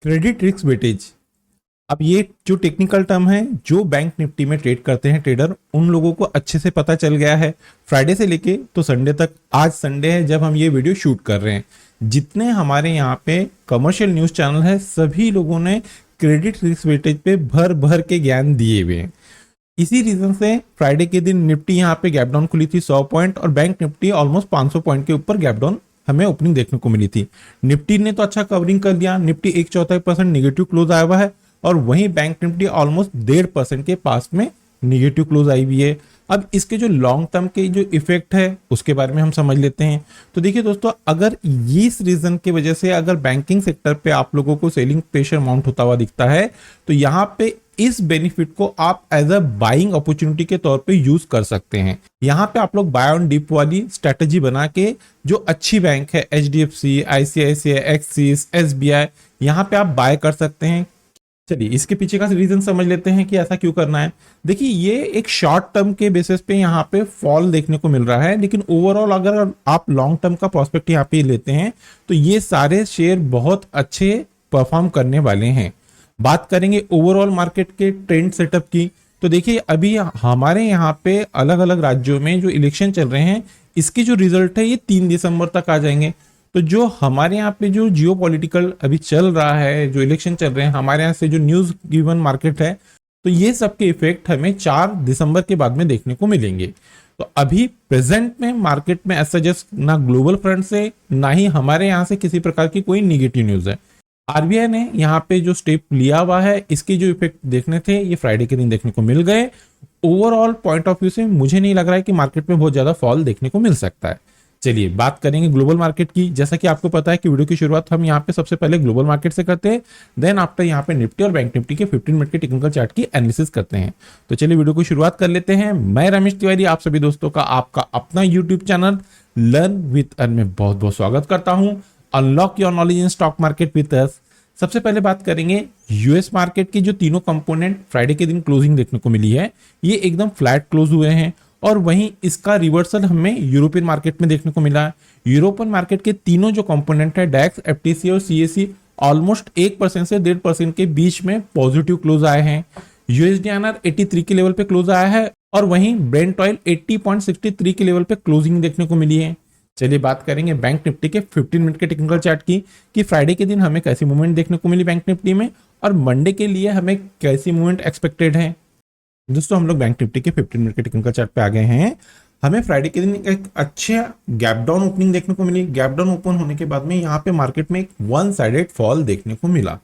Credit risk weightage. अब ये जो टेक्निकल टर्म है जो बैंक निफ्टी में ट्रेड करते हैं ट्रेडर, उन लोगों को अच्छे से पता चल गया है फ्राइडे से लेके तो संडे तक। आज संडे है जब हम ये वीडियो शूट कर रहे हैं। जितने हमारे यहाँ पे कमर्शियल न्यूज चैनल है सभी लोगों ने क्रेडिट रिस्क वेटेज पे भर भर के ज्ञान दिए हुए हैं। इसी रीजन से फ्राइडे के दिन निफ्टी यहाँ पे गैप डाउन खुली थी 100 पॉइंट और बैंक निफ्टी ऑलमोस्ट 500 पॉइंट के ऊपर गैप डाउन हमें ओपनिंग देखने को मिली थी। निफ्टी ने तो अच्छा कवरिंग कर दिया, निफ्टी 1/4% निगेटिव क्लोज आया हुआ है और वहीं बैंक निफ्टी ऑलमोस्ट 1.5% के पास में निगेटिव क्लोज आई हुई है। अब इसके जो लॉन्ग टर्म के जो इफेक्ट है उसके बारे में हम समझ लेते हैं। तो देखिए दोस्तों, अगर इस रीजन की वजह से अगर बैंकिंग सेक्टर पे आप लोगों को सेलिंग प्रेशर माउंट होता हुआ दिखता है तो यहाँ पे इस बेनिफिट को आप एज अ बाइंग अपॉर्चुनिटी के तौर पे यूज कर सकते हैं। यहाँ पे आप लोग बाय ऑन डिप वाली स्ट्रेटेजी बना के जो अच्छी बैंक है HDFC, ICICI, एक्सिस, SBI, यहाँ पे आप बाय कर सकते हैं। चलिए इसके पीछे का रीजन समझ लेते हैं कि ऐसा क्यों करना है। देखिए ये एक शॉर्ट टर्म के बेसिस पे यहाँ पे फॉल देखने को मिल रहा है, लेकिन ओवरऑल अगर आप लॉन्ग टर्म का प्रोस्पेक्ट यहाँ पे लेते हैं तो ये सारे शेयर बहुत अच्छे परफॉर्म करने वाले हैं। बात करेंगे ओवरऑल मार्केट के ट्रेंड सेटअप की, तो देखिए अभी हमारे यहाँ पे अलग अलग राज्यों में जो इलेक्शन चल रहे हैं इसकी जो रिजल्ट है ये 3 दिसंबर तक आ जाएंगे। तो जो हमारे यहाँ पे जो जियो पॉलिटिकल अभी चल रहा है, जो इलेक्शन चल रहे हैं हमारे यहाँ से जो न्यूज गिवन मार्केट है, तो ये सबके इफेक्ट हमें 4 दिसंबर के बाद में देखने को मिलेंगे। तो अभी प्रेजेंट में मार्केट में ऐसा जस्ट ना ग्लोबल फ्रंट से ना ही हमारे यहाँ से किसी प्रकार की कोई निगेटिव न्यूज है। आरबीआई ने यहाँ पे जो स्टेप लिया हुआ है इसके जो इफेक्ट देखने थे ये फ्राइडे के दिन देखने को मिल गए। ओवरऑल पॉइंट ऑफ व्यू से मुझे नहीं लग रहा है कि मार्केट में बहुत ज्यादा फॉल देखने को मिल सकता है। चलिए बात करेंगे ग्लोबल मार्केट की। जैसा कि आपको पता है कि वीडियो की शुरुआत हम यहाँ पे सबसे पहले ग्लोबल मार्केट से करते हैं, देन आफ्टर यहाँ पे निफ्टी और बैंक निफ्टी के 15 मिनट के टेक्निकल चार्ट की एनालिसिस करते हैं। तो चलिए वीडियो को शुरुआत कर लेते हैं। मैं रमेश तिवारी आप सभी दोस्तों का आपका अपना YouTube channel learn with earn में बहुत बहुत स्वागत करता हूँ। Unlock your knowledge in stock market with us. सबसे पहले बात करेंगे यूएस मार्केट की जो तीनों कंपोनेंट फ्राइडे के दिन क्लोजिंग देखने को मिली है ये एकदम फ्लैट क्लोज हुए हैं और वहीं इसका रिवर्सल हमें यूरोपियन मार्केट में देखने को मिला है। यूरोपियन मार्केट के तीनों जो कंपोनेंट है डैक्स, FTSE और CAC ऑलमोस्ट 1% से 1.5% के बीच में पॉजिटिव क्लोज आए हैं। USD/INR 83 के लेवल पे क्लोज आया है और वहीं ब्रेंट ऑयल 80.63 के लेवल पे क्लोजिंग देखने को मिली है। चलिए बात करेंगे बैंक निफ्टी के 15 मिनट के टेक्निकल चार्ट की कि फ्राइडे के दिन हमें कैसी मूवमेंट देखने को मिली बैंक निफ्टी में और मंडे के लिए हमें कैसी मूवमेंट एक्सपेक्टेड है। दोस्तों हम लोग बैंक निफ्टी के 15 मिनट के टेक्निकल चार्ट पे आ गए हैं। हमें फ्राइडे के दिन एक अच्छे गैप डाउन ओपनिंग देखने को मिली। गैप डाउन ओपन होने के बाद में यहाँ पे मार्केट में एक वन साइडेड फॉल देखने को मिला।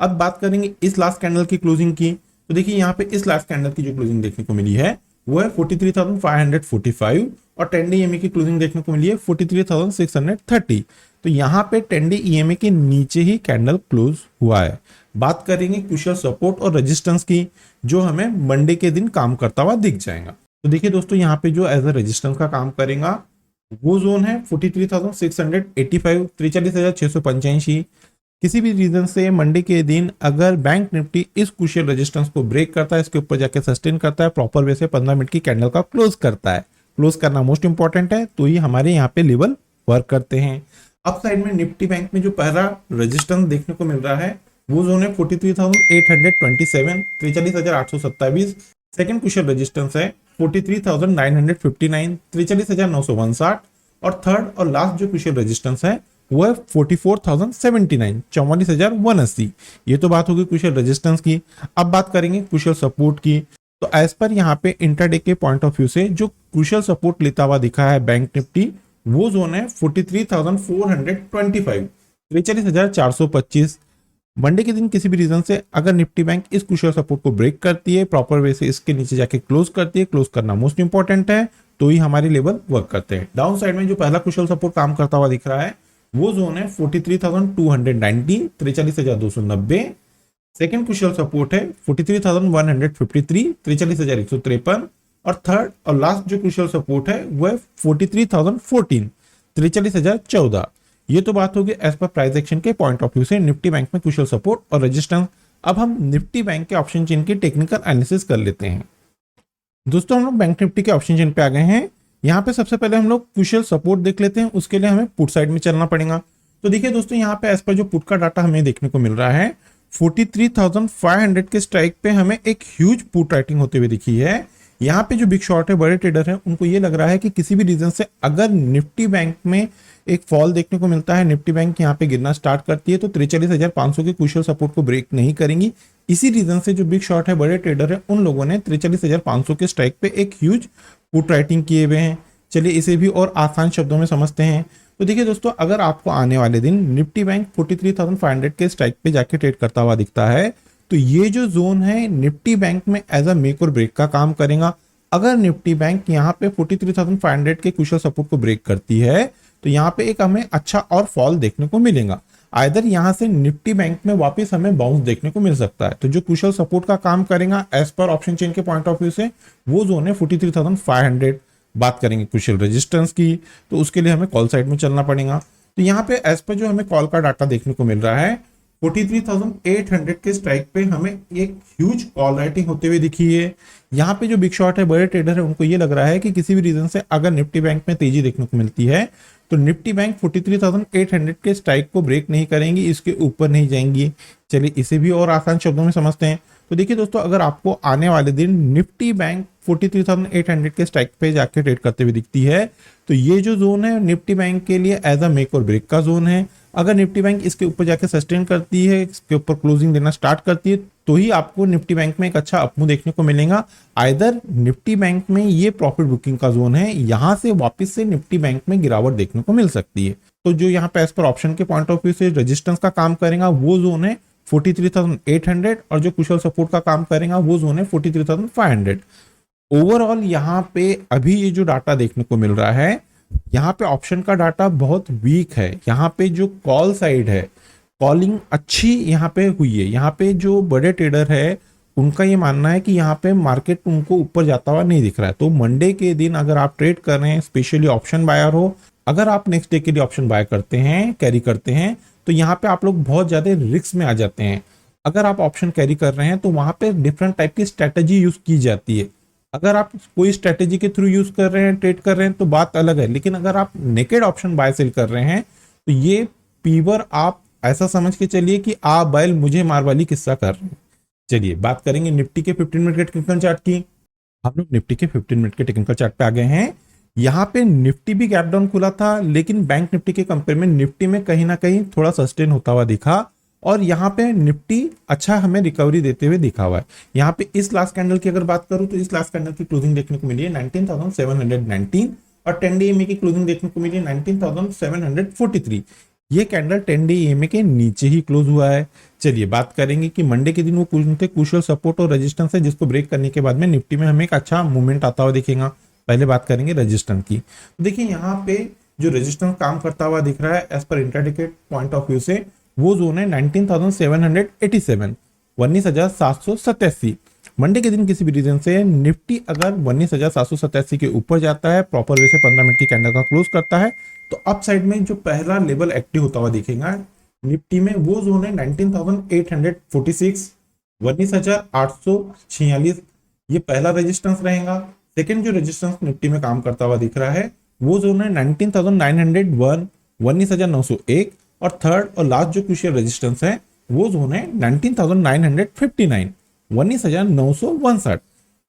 अब बात करेंगे इस लास्ट कैंडल की क्लोजिंग की, तो देखिए यहाँ पे इस लास्ट कैंडल की जो क्लोजिंग देखने को मिली है वो है 43,545 और 10 डे EMA की क्लोजिंग देखने को मिली है 43,630। तो यहाँ पे 10 डे EMA के नीचे ही कैंडल क्लोज हुआ है। बात करेंगे क्रूशियल सपोर्ट और रेजिस्टेंस की जो हमें मंडे के दिन काम करता हुआ दिख जाएगा। तो देखिए दोस्तों यहाँ पे जो एज अ रेजिस्टेंस का काम करेगा वो जोन है 43,685, 43,685। किसी भी रीजन से मंडे के दिन अगर बैंक निफ्टी इस क्रूशियल रेजिस्टेंस को ब्रेक करता है, इसके ऊपर जाके सस्टेन करता है, प्रॉपर वे से 15 मिनट की कैंडल का क्लोज करता है, क्लोज करना मोस्ट इंपॉर्टेंट है, तो ये हमारे यहाँ पे लेवल वर्क करते हैं। अप साइड में निफ्टी बैंक में जो पहला रेजिस्टेंस देखने को मिल रहा है वो जोन है 43,827, 43,827। सेकंड क्रूशियल रेजिस्टेंस है 43,959, 43,959 और थर्ड और लास्ट जो क्रूशियल रेजिस्टेंस है वो है 44,079, 44,180। ये तो बात होगी क्रूशियल रेजिस्टेंस की। अब बात करेंगे क्रूशियल सपोर्ट की। तो एज पर यहाँ पे इंटरडे के पॉइंट ऑफ व्यू से जो क्रूशियल सपोर्ट लेता हुआ दिखा है बैंक निफ्टी वो जोन है 43,425, 43,425। मंडे के दिन किसी भी रीजन से अगर निफ्टी बैंक इस क्रूशियल सपोर्ट को ब्रेक करती है, प्रॉपर वे से इसके नीचे जाके क्लोज करती है, क्लोज करना मोस्ट इंपॉर्टेंट है, तो ही हमारे लेवल वर्क करते हैं। डाउन साइड में जो पहला क्रूशियल सपोर्ट काम करता हुआ दिख रहा है वो जोन है 43,290, 43,290। सेकंड क्रूशियल सपोर्ट है 43,153, 43,153 और थर्ड और लास्ट जो क्रूशियल सपोर्ट है वो है 43,014, 43,014। ये तो बात होगी एज पर प्राइस एक्शन के पॉइंट ऑफ व्यू से निफ्टी बैंक में क्रूशियल सपोर्ट और रेजिस्टेंस। अब हम निफ्टी बैंक के ऑप्शन चेन की टेक्निकल एनालिसिस कर लेते हैं। दोस्तों हम लोग बैंक निफ्टी के ऑप्शन चेन पे आ गए हैं। यहाँ पे सबसे पहले हम लोग क्रूशियल सपोर्ट देख लेते हैं, उसके लिए हमें पुट साइड में चलना पड़ेगा। तो देखिए दोस्तों यहाँ पे एज पर जो पुट का डाटा हमें देखने को मिल रहा है 43,500 के स्ट्राइक पे हमें एक ह्यूज पुट राइटिंग होते हुए दिखी है। यहाँ पे जो बिग शॉट है, बड़े ट्रेडर हैं, उनको ये लग रहा है कि किसी भी रीजन से अगर निफ्टी बैंक में एक फॉल देखने को मिलता है, निफ्टी बैंक यहाँ पे गिरना स्टार्ट करती है, तो 43,500 के क्रूशियल सपोर्ट को ब्रेक नहीं करेंगी। इसी रीजन से जो बिग शॉट है, बड़े ट्रेडर है, उन लोगों ने 43,500 के स्ट्राइक पे एक ह्यूज पुट राइटिंग किए हुए हैं। चलिए इसे भी और आसान शब्दों में समझते हैं। तो देखिए दोस्तों, अगर आपको आने वाले दिन निफ्टी बैंक 43,500 के स्ट्राइक पे जाके ट्रेड करता हुआ दिखता है, तो ये जो जोन है निफ्टी बैंक में एज अ मेक और ब्रेक का काम करेगा। अगर निफ्टी बैंक यहाँ पे 43,500 के क्रूशियल सपोर्ट को ब्रेक करती है, तो यहाँ पे एक हमें अच्छा और फॉल देखने को मिलेगा। आइदर यहाँ से निफ्टी बैंक में वापस हमें बाउंस देखने को मिल सकता है। तो जो क्रूशियल सपोर्ट का काम करेगा एज पर ऑप्शन चेन के पॉइंट ऑफ व्यू से, वो जोन है 43,500। बात करेंगे क्रूशियल रेजिस्टेंस की, तो उसके लिए हमें कॉल साइड में चलना पड़ेगा। तो यहाँ पे एज पर जो हमें कॉल का डाटा देखने को मिल रहा है, 43,800 के स्ट्राइक पे हमें एक ह्यूज कॉल राइटिंग होते हुए दिखी है। यहाँ पे जो बिग शॉट है, बड़े ट्रेडर है, उनको ये लग रहा है कि किसी भी रीजन से अगर निफ्टी बैंक में तेजी देखने को मिलती है, तो निफ्टी बैंक 43,800 के स्ट्राइक को ब्रेक नहीं करेंगी, इसके ऊपर नहीं जाएंगी। चलिए इसे भी और आसान शब्दों में समझते हैं। तो देखिए दोस्तों, अगर आपको आने वाले दिन निफ्टी बैंक 43,800 के स्ट्राइक पे जाके ट्रेड करते हुए दिखती है, तो ये जो जोन है निफ्टी बैंक के लिए एज अ मेक और ब्रेक का जोन है। अगर निफ्टी बैंक इसके ऊपर जाके सस्टेन करती है, इसके ऊपर क्लोजिंग देना स्टार्ट करती है, तो ही आपको निफ्टी बैंक में एक अच्छा अपमूव देखने को मिलेगा। आइदर निफ्टी बैंक में ये प्रॉफिट बुकिंग का जोन है, यहां से वापस से निफ्टी बैंक में गिरावट देखने को मिल सकती है। तो जो यहाँ पे एज पर ऑप्शन के पॉइंट ऑफ व्यू से रेजिस्टेंस का काम करेगा, वो जोन है 43,800, और जो क्रूशियल सपोर्ट का काम करेगा वो जोन है 43,500। ओवरऑल यहाँ पे अभी ये जो डाटा देखने को मिल रहा है, यहाँ पे ऑप्शन का डाटा बहुत वीक है। यहाँ पे जो कॉल साइड है, कॉलिंग अच्छी यहाँ पे हुई है। यहाँ पे जो बड़े ट्रेडर है, उनका ये मानना है कि यहाँ पे मार्केट उनको ऊपर जाता हुआ नहीं दिख रहा है। तो मंडे के दिन अगर आप ट्रेड कर रहे हैं, स्पेशली ऑप्शन बायर हो, अगर आप नेक्स्ट डे के लिए ऑप्शन बाय करते हैं, कैरी करते हैं, तो यहाँ पे आप लोग बहुत ज्यादा रिस्क में आ जाते हैं। अगर आप ऑप्शन कैरी कर रहे हैं, तो वहां पे डिफरेंट टाइप की स्ट्रेटेजी यूज की जाती है। अगर आप कोई स्ट्रेटेजी के थ्रू यूज कर रहे हैं, ट्रेड कर रहे हैं, तो बात अलग है। लेकिन अगर आप नेकेड ऑप्शन बाय सेल कर रहे हैं, तो ये पीवर आप ऐसा समझ के चलिए कि आप बैल मुझे मार वाली किस्सा कर रहे हैं। चलिए बात करेंगे निफ्टी के 15 मिनट के टेक्निकल चार्ट की। हम लोग निफ्टी के 15 मिनट के टेक्निकल चार्ट पे आ गए हैं। यहाँ पे निफ्टी भी गैप डाउन खुला था, लेकिन बैंक निफ्टी के कंपेयर में निफ्टी में कहीं ना कहीं थोड़ा सस्टेन होता हुआ दिखा, और यहाँ पे निफ्टी अच्छा हमें रिकवरी देते हुए दिखा हुआ है। यहाँ पे इस लास्ट कैंडल की अगर बात करूं, तो इस लास्ट कैंडल की क्लोजिंग देखने को मिली है 19,719, और 10 डे EMA की क्लोजिंग देखने को मिली है 19,743। ये कैंडल 10 डे EMA के नीचे ही क्लोज हुआ है। चलिए बात करेंगे कि मंडे के दिन वो क्रूशियल सपोर्ट और रेजिस्टेंस है, जिसको ब्रेक करने के बाद में निफ्टी में हमें एक अच्छा मूवमेंट आता हुआ दिखेगा। पहले बात करेंगे रेजिस्टेंस की। तो देखिए यहाँ पे जो रेजिस्टेंस काम करता हुआ दिख रहा है as per intraday point of view से, वो जोन है 19,787, 19,787। मंडे के दिन किसी भी रीजन से निफ्टी अगर 19,787 के ऊपर जाता है, प्रॉपर वे से 15 मिनट की कैंडल का क्लोज करता है, तो अप साइड में जो पहला लेवल एक्टिव होता हुआ दिखेगा निफ्टी में, वो जोन है 19,846, 19,846। ये पहला रेजिस्टेंस रहेगा। सेकेंड जो रेजिस्टेंस निफ्टी में काम करता हुआ दिख रहा है, वो जोन है 19,901, 19,901, और थर्ड और लास्ट जो क्रूशियल रेजिस्टेंस है, वो जोन है 19,959, 19,959।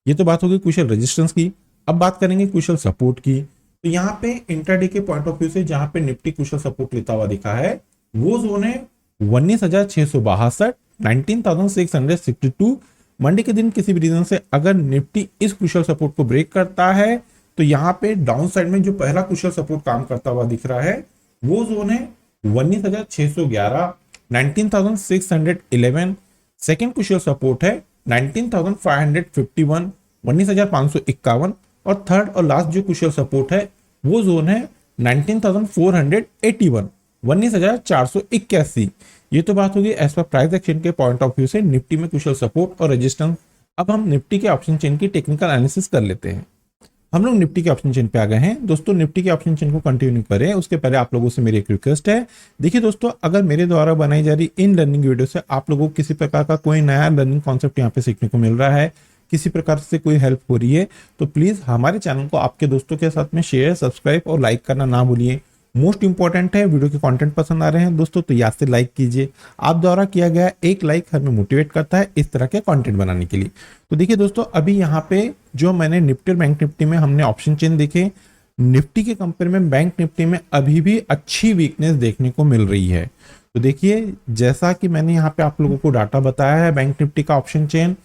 ये तो बात होगी क्रूशियल रेजिस्टेंस की। अब बात करेंगे क्रूशियल सपोर्ट की। तो यहाँ पे इंट्राडे के पॉइंट ऑफ व्यू से जहां पे निफ्टी क्रूशियल सपोर्ट लेता हुआ दिखा है, वो जोन है 19,662, 19,662। मंडे के दिन किसी भी रीजन से अगर निफ्टी इस क्रूशियल सपोर्ट को ब्रेक करता है, तो यहाँ पे डाउन साइड में जो पहला क्रूशियल सपोर्ट काम करता हुआ दिख रहा है, वो जोन है 19,611, 19,611। सेकेंड क्रूशियल सपोर्ट है 19,551, 19,551, और थर्ड और लास्ट जो क्रूशियल सपोर्ट है, वो जोन है 19,481, 19,481। ये तो बात होगी एज पर प्राइस एक्शन के पॉइंट ऑफ व्यू से निफ्टी में क्रूशियल सपोर्ट और रेजिस्टेंस। अब हम निफ्टी के ऑप्शन चेन की टेक्निकल एनालिसिस कर लेते हैं। हम लोग निफ्टी के ऑप्शन चेन पे आ गए हैं। दोस्तों निफ्टी के ऑप्शन चेन को कंटिन्यू करें, उसके पहले आप लोगों से मेरी एक रिक्वेस्ट है। देखिए दोस्तों, अगर मेरे द्वारा बनाई जा रही इन लर्निंग वीडियो से आप लोगों को किसी प्रकार का कोई नया लर्निंग कॉन्सेप्ट यहाँ पे सीखने को मिल रहा है, किसी प्रकार से कोई हेल्प हो रही है, तो प्लीज हमारे चैनल को आपके दोस्तों के साथ में शेयर, सब्सक्राइब और लाइक करना ना भूलिए। मोस्ट इंपॉर्टेंट है, वीडियो के कंटेंट पसंद आ रहे हैं दोस्तों तो याद से लाइक कीजिए। आप द्वारा किया गया एक लाइक हमें मोटिवेट करता है इस तरह के कंटेंट बनाने के लिए। तो देखिए दोस्तों, अभी यहाँ पे जो मैंने निफ्टी और बैंक निफ्टी में हमने ऑप्शन चेन देखे, निफ्टी के कंपेयर में बैंक निफ्टी में अभी भी अच्छी वीकनेस देखने को मिल रही है। तो देखिए, जैसा कि मैंने यहाँ पे आप लोगों को डाटा बताया है, बैंक निफ्टी का ऑप्शन चेन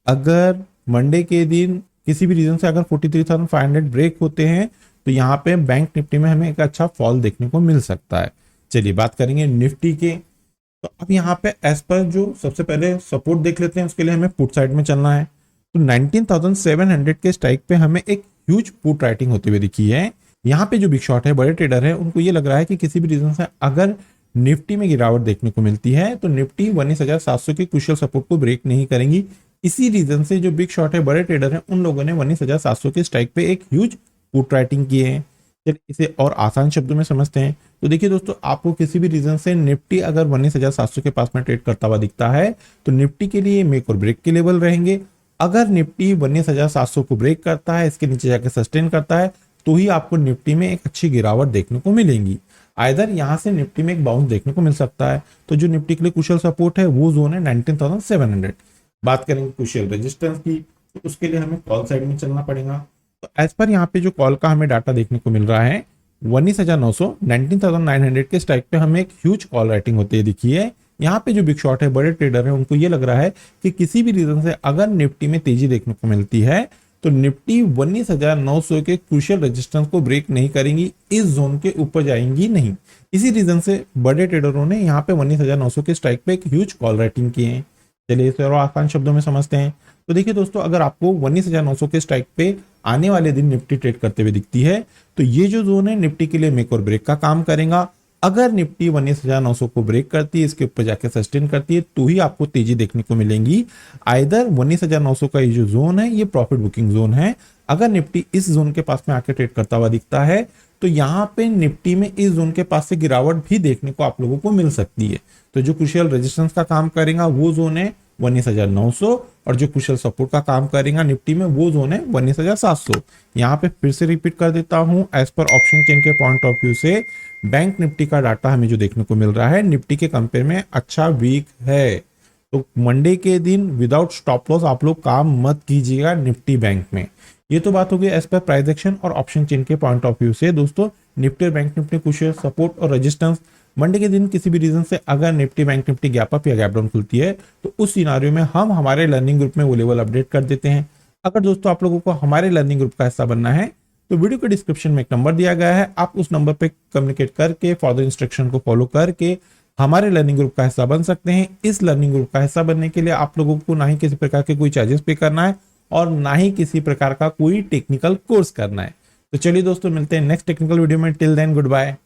अगर मंडे के दिन किसी भी रीजन से अगर 43,500 ब्रेक होते हैं तो यहाँ पे बैंक निफ्टी में हमें एक अच्छा फॉल देखने को मिल सकता है। चलिए बात करेंगे निफ्टी के। तो अब यहाँ पे एज पर जो सबसे पहले सपोर्ट देख लेते हैं, उसके लिए हमें पुट साइड में चलना है। तो 19,700 के स्ट्राइक पे हमें एक ह्यूज पुट राइटिंग होती हुई दिखी है। यहाँ पे जो बिग शॉट है, बड़े ट्रेडर है, उनको ये लग रहा है कि किसी भी रीजन से अगर निफ्टी में गिरावट देखने को मिलती है तो निफ्टी 19,700 के क्रूशियल सपोर्ट को ब्रेक नहीं करेंगी। इसी रीजन से जो बिग शॉट है, बड़े ट्रेडर हैं, उन लोगों ने 19,700 के स्ट्राइक पे एक ह्यूज पुट राइटिंग किए हैं। चलिए इसे और आसान शब्दों में समझते हैं। तो देखिए दोस्तों, आपको किसी भी रीजन से निफ्टी अगर 19,700 के पास में ट्रेड करता हुआ दिखता है तो निफ्टी के लिए मेक और ब्रेक के लेवल रहेंगे। अगर निफ्टी 19,700 को ब्रेक करता है, इसके नीचे जाकर सस्टेन करता है, तो ही आपको निफ्टी में एक अच्छी गिरावट देखने को मिलेगी। आइदर यहां से निफ्टी में एक बाउंस देखने को मिल सकता है। तो जो निफ्टी के लिए क्रूशियल सपोर्ट है वो जोन है 19,700। बात करेंगे क्रूशियल रेजिस्टेंस की, तो उसके लिए हमें कॉल साइड में चलना पड़ेगा। तो एज पर यहाँ पे जो कॉल का हमें डाटा देखने को मिल रहा है, 19,900 19,900 के स्ट्राइक पे हमें एक ह्यूज कॉल राइटिंग होती है दिखी है। यहाँ पे जो बिग शॉट है, बड़े ट्रेडर है, उनको ये लग रहा है कि किसी भी रीजन से अगर निफ्टी में तेजी देखने को मिलती है तो निफ्टी 19,900 के क्रूशियल रेजिस्टेंस को ब्रेक नहीं करेंगी, इस जोन के ऊपर जाएंगी नहीं। इसी रीजन से बड़े ट्रेडरों ने यहाँ पे 19,900 के स्ट्राइक पे एक ह्यूज कॉल राइटिंग किए हैं। चलिए इसे और आसान शब्दों में समझते हैं। तो देखिए दोस्तों, अगर आपको 19,900 के स्ट्राइक पे आने वाले दिन निफ्टी ट्रेड करते हुए दिखती है तो ये जो जोन है निफ्टी के लिए मेक और ब्रेक का काम करेगा। अगर निफ्टी 19,900 को ब्रेक करती है, इसके ऊपर जाके सस्टेन करती है, तो ही आपको तेजी देखने को मिलेंगी। आइदर 19,900 का ये जो जोन है ये प्रॉफिट बुकिंग जोन है। अगर निफ्टी इस जोन के पास में आके ट्रेड करता हुआ दिखता है तो यहाँ पे निफ्टी में इस जोन के पास से गिरावट भी देखने को आप लोगों को मिल सकती है। तो जो क्रूशियल रेजिस्टेंस का काम करेगा वो जोन है 19,900 और जो क्रूशियल सपोर्ट का काम करेगा निफ्टी में वो जोन है 19,700। यहाँ पे फिर से रिपीट कर देता हूं, एज पर ऑप्शन चेन के पॉइंट ऑफ व्यू से बैंक निफ्टी का डाटा हमें जो देखने को मिल रहा है निफ्टी के कंपेयर में अच्छा वीक है। तो मंडे के दिन विदाउट स्टॉप लॉस आप लोग काम मत कीजिएगा निफ्टी बैंक में। ये तो बात हो गई एज पर प्राइस एक्शन और ऑप्शन चेन के पॉइंट ऑफ व्यू से। दोस्तों, निफ्टी और बैंक निफ्टी क्रूशियल सपोर्ट और रेजिस्टेंस मंडे के दिन किसी भी रीजन से अगर Nifty bank Nifty gap up या गैप डाउन खुलती है तो उस सिनारियो में हम हमारे लर्निंग ग्रुप में वो लेवल अपडेट कर देते हैं। अगर दोस्तों आप लोगों को हमारे लर्निंग ग्रुप का हिस्सा बनना है तो वीडियो के डिस्क्रिप्शन में एक नंबर दिया गया है, आप उस नंबर पे कम्युनिकेट करके फॉरदर इंस्ट्रक्शन को फॉलो करके हमारे लर्निंग ग्रुप का हिस्सा बन सकते हैं। इस लर्निंग ग्रुप का हिस्सा बनने के लिए आप लोगों को ना ही किसी प्रकार के कोई चार्जेस पे करना है और ना ही किसी प्रकार का कोई टेक्निकल कोर्स करना है। तो चलिए दोस्तों, मिलते हैं नेक्स्ट टेक्निकल वीडियो में। Till then good bye.